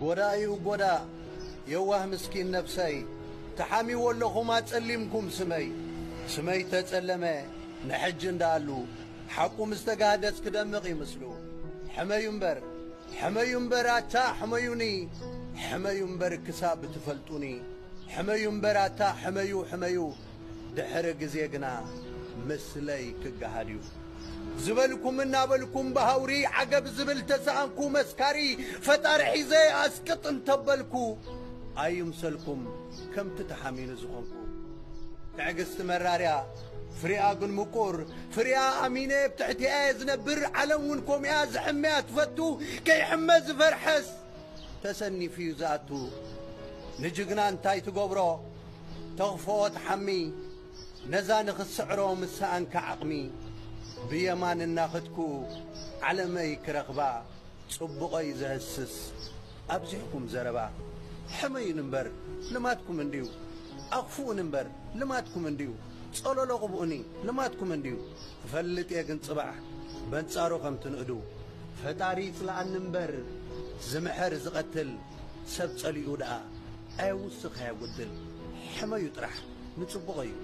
ጎዳዩ ጎዳ የዋህ ምስኪን ነፍሰይ ተሓሚ ወለኹም አጸሊምኩም ስመይ ተጸለመ ንሕጅ እንዳሉ ሓቁ ምስተጋደስ ክደምቕ ይመስሉ ሕመዩ እምበር አታ ሕመዩኒ ሕመዩ እምበር ክሳብ ትፈልጡኒ ሕመዩ እምበር አታ ሕመዩ ድሕሪ ጊዜ ግና ምስለይ ክጋሃድዩ ዝበልኩም እናበልኩም ባሃውሪ ዓገብ ዝብል ተሰኣንኩ መስካሪ ፈጣሪ ሒዘ ኣስቅጥም ተበልኩ ኣይምሰልኩም ከምቲ ተሓሚኑ ዝኾንኩ ትዕግስቲ መራርያ ፍሪኣ ግን ምቁር ፍሪኣ ኣሚነ ብትሕቲኣ ዝነብር ዓለም እውን ከምኣ ዝሕመያ ትፈቱ ከይሕመ ዝፈርሐስ ተሰኒፍ እዩ ዝኣቱ ንጅግና እንታይ ትገብሮ ተኽፍኦ ተሓሚ ነዛ ንኽስዕሮ ምሳኣንካ ዓቕሚ ብየማን እናኽድኩ ዓለመይ ክረኽባ ጽቡቐይ ዘህስስ ኣብዚሕኩም ዘረባ ሕመዩን እምበር ልማትኩም እንድዩ ኣኽፉኡን እምበር ልማትኩም እንድዩ ጸሎሎ ቕብኡኒ ልማትኩም እንድዩ ትፈልጥ የግን ጽባሕ በንጻሮ ከም ትንእዱ ፈጣሪ ይጽልኣኒ እምበር ዝምሕር ዝቐትል ሰብ ጸሊኡ ደኣ ኣየውስኽ ኣየጐድል ሕመዩ ጥራሕ ንጽቡቕ እዩ